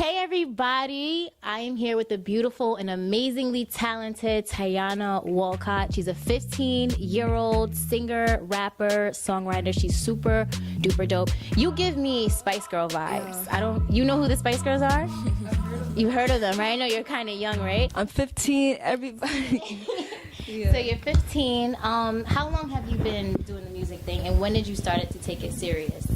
Hey everybody, I am here with the beautiful and amazingly talented Tayahna Walcott. She's a 15-year-old singer, rapper, songwriter. She's super duper dope. You give me Spice Girl vibes. You know who the Spice Girls are? You heard of them, right? I know you're kind of young, right? I'm 15, everybody. Yeah. So you're 15. How long have you been doing the music thing, and when did you start to take it serious?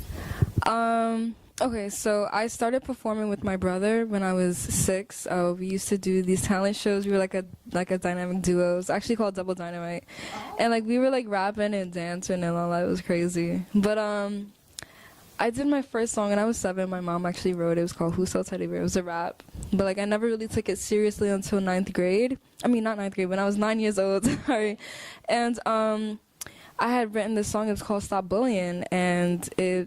Okay, so I started performing with my brother when I was 6. We used to do these talent shows. We were like a dynamic duo. It's actually called Double Dynamite. Oh. And like we were like rapping and dancing and all that. It was crazy. But I did my first song when I was 7. My mom actually wrote it. It was called Who Sold Teddy Bear. It was a rap. But like I never really took it seriously until 9th grade. I mean, not 9th grade, when I was 9 years old. Sorry. And I had written this song. It was called Stop Bullying, and it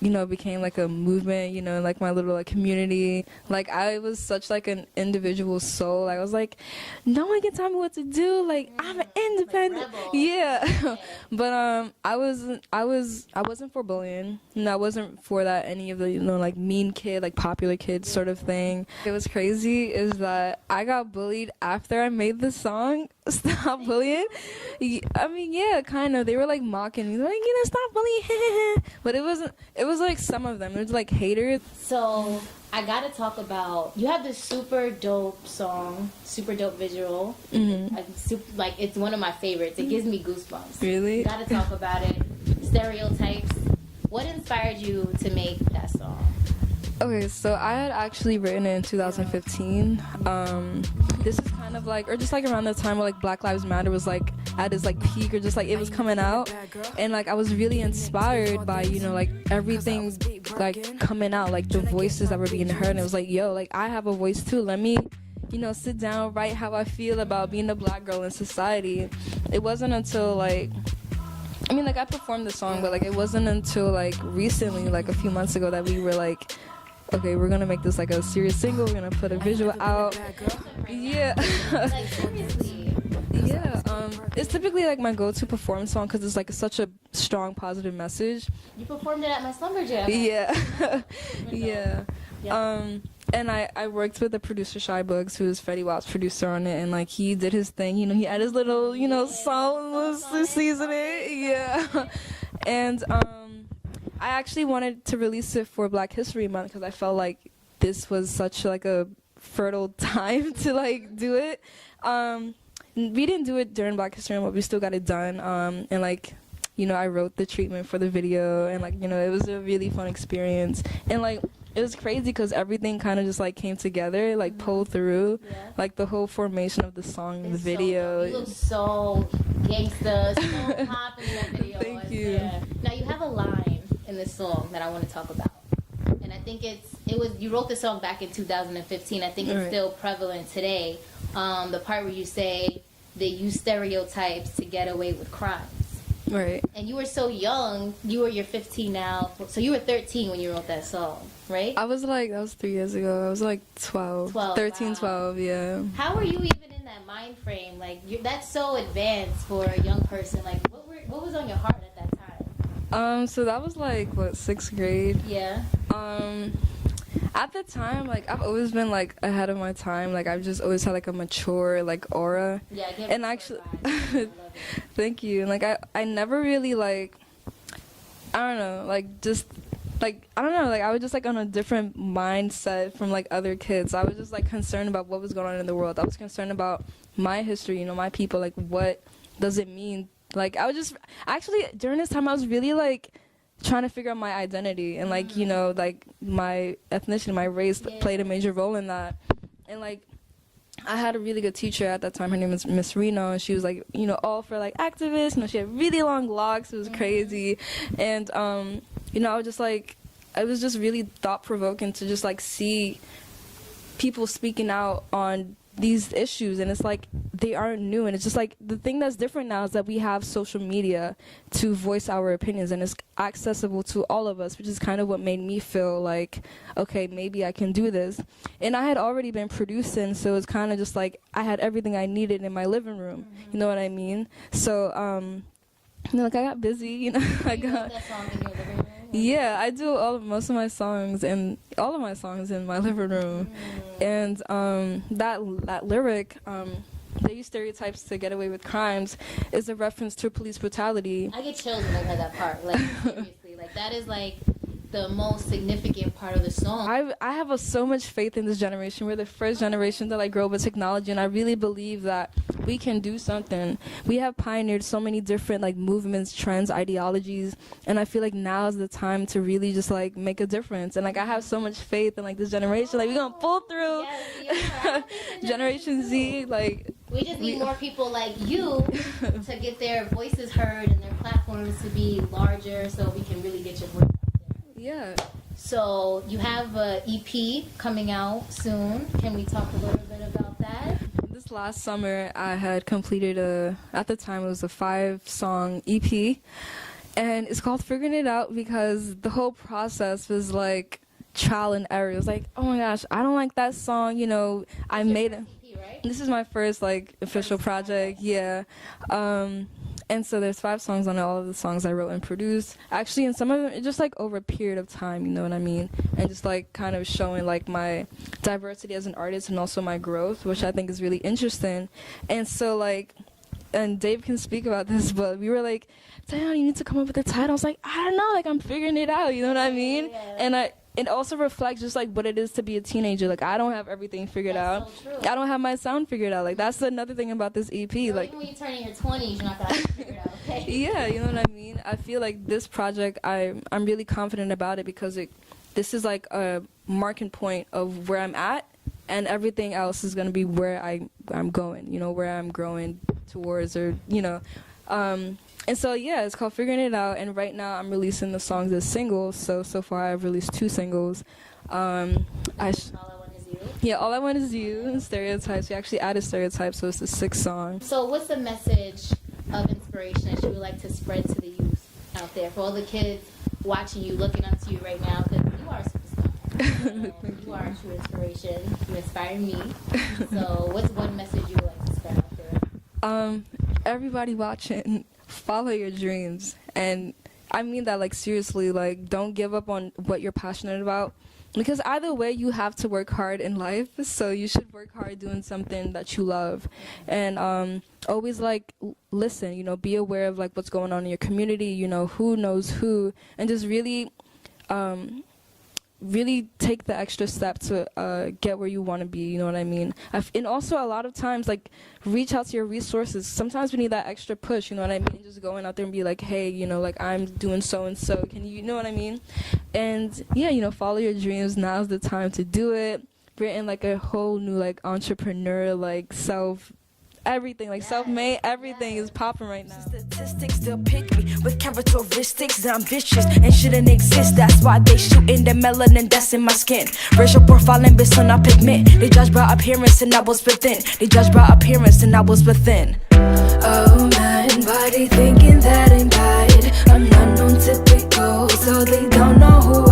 became like a movement, like my little like community. Like I was such like an individual soul. I was like, no one can tell me what to do. Like I'm an independent. Like yeah. But I wasn't for bullying. And I wasn't for that any of the like mean kid, like popular kid sort of thing. It was crazy is that I got bullied after I made the song Stop Bullying. I mean, yeah, kind of. They were like mocking me, like, stop bullying. But it was like some of them. It was like haters. So I gotta talk about, you have this super dope song, super dope visual. Mm-hmm. It's one of my favorites. It gives me goosebumps. Really? Gotta talk about it. Stereotypes. What inspired you to make that song? Okay, so I had actually written it in 2015. This is kind of like, or just like around the time where like Black Lives Matter was like at its like peak, or just like it was coming out, and like I was really inspired by like everything like coming out, like the voices that were being heard, and it was like, yo, like I have a voice too. Let me sit down, write how I feel about being a black girl in society. It wasn't until like, I mean, like I performed the song, but like it wasn't until like recently, like a few months ago, that we were like, okay, we're gonna make this like a serious single. We're gonna put a visual out. Yeah. Like seriously. Yeah. It's typically like my go-to performance song because it's like such a strong positive message. You performed it at my slumber jam. Yeah. Yeah. And I worked with the producer Shy Bugs, who is Fetty Wap's producer on it, and like he did his thing. He had his little salt seasoning. Yeah. And I actually wanted to release it for Black History Month because I felt like this was such like a fertile time to like do it. We didn't do it during Black History Month, but we still got it done. And like, I wrote the treatment for the video, and like, it was a really fun experience. And like, it was crazy because everything kind of just like came together, like pulled through, like the whole formation of the song, and the video. You look so gangsta, so pop in that video. Thank you. Yeah. Now you have a line in this song that I want to talk about, and I think you wrote the song back in 2015. I think it's still prevalent today. The part where you say they use stereotypes to get away with crimes. Right. And you were so young. You're 15 now, so you were 13 when you wrote that song, right? I was like, that was 3 years ago. I was like 12, 13, wow. 12, yeah. How were you even in that mind frame? Like, that's so advanced for a young person. Like, what was on your heart at that time? So that was like, what, 6th grade? Yeah. At the time, like, I've always been like ahead of my time. Like, I've just always had like a mature like aura. Yeah, and actually, thank you. And like, I never really like, I don't know, like just like, I don't know, like I was just like on a different mindset from like other kids. I was just like concerned about what was going on in the world. I was concerned about my history, my people, like what does it mean? Like I was just, actually during this time I was really like trying to figure out my identity, and like, like my ethnicity, my race played a major role in that. And like, I had a really good teacher at that time. Her name was Miss Reno, and she was like, all for like activists. She had really long locks. It was crazy. And, I was just like, it was just really thought-provoking to just like see people speaking out on these issues, and it's like they aren't new, and it's just like the thing that's different now is that we have social media to voice our opinions, and it's accessible to all of us, which is kind of what made me feel like, okay, maybe I can do this. And I had already been producing, so it's kind of just like I had everything I needed in my living room. You know what I mean? So like I got busy, I got. That song in your living room? Yeah, I do most of my songs and all of my songs in my living room. And that lyric, they use stereotypes to get away with crimes, is a reference to police brutality. I get chills when I hear that part. Like, seriously. Like, that is, like, the most significant part of the song. I have so much faith in this generation. We're the first generation to like grow up with technology, and I really believe that we can do something. We have pioneered so many different like movements, trends, ideologies, and I feel like now is the time to really just like make a difference. And like I have so much faith in like this generation. Like we're gonna pull through. Yes, Generation Z, like we just need more people like you to get their voices heard and their platforms to be larger, so we can really get your voice. yeah. So you have a EP coming out soon. Can we talk a little bit about that? This last summer, I had completed at the time it was a 5-song EP, and it's called Figuring It Out because the whole process was like trial and error. It was like, oh my gosh, I don't like that song, you know, I made it. EP, right? This is my first like official project, yeah. And so there's 5 songs on it, all of the songs I wrote and produced. Actually, and some of them, it's just like over a period of time, you know what I mean? And just like kind of showing like my diversity as an artist and also my growth, which I think is really interesting. And so like, and Dave can speak about this, but we were like, Tayahna, you need to come up with a title. I was like, I don't know, like I'm figuring it out, you know what I mean? Yeah. And it also reflects just like what it is to be a teenager. Like I don't have everything figured out. So true. I don't have my sound figured out. Like that's another thing about this EP. Girl, like even when you turn in your 20s, you're not gonna have it figured out, okay? yeah, you know what I mean? I feel like this project, I'm really confident about it because this is like a marking point of where I'm at, and everything else is gonna be where I'm going, you know, where I'm growing towards, or you know. And so yeah, it's called Figuring It Out, and right now I'm releasing the songs as singles. So far I've released 2 singles. All I Want Is You. Yeah, All I Want Is You and Stereotypes. We actually added Stereotypes, so it's the 6th song. So what's the message of inspiration that you would like to spread to the youth out there, for all the kids watching you, looking up to you right now, because you are a superstar. And you are a true inspiration. You inspire me. So what's one message you would like to spread out there? Everybody watching, follow your dreams. And I mean that like seriously, like don't give up on what you're passionate about, because either way you have to work hard in life, so you should work hard doing something that you love. And always like listen, you know, be aware of like what's going on in your community, you know, who knows who, and just really really take the extra step to get where you want to be, you know what I mean? And also a lot of times, like, reach out to your resources. Sometimes we need that extra push, you know what I mean? Just going out there and be like, hey, you know, like, I'm doing so-and-so. Can you know what I mean? And, yeah, you know, follow your dreams. Now's the time to do it. We're in, like, a whole new, like, entrepreneur, like, everything, like self-made, everything is popping right now. Statistics still pick me with characteristics ambitious and shouldn't exist. That's why they shooting the melanin that's in my skin. Racial profiling based on our pigment. They judge by appearance and I was within. They judge by appearance and I was within. Oh man, body thinking that I'm bad. I'm not non-typical, so they don't know who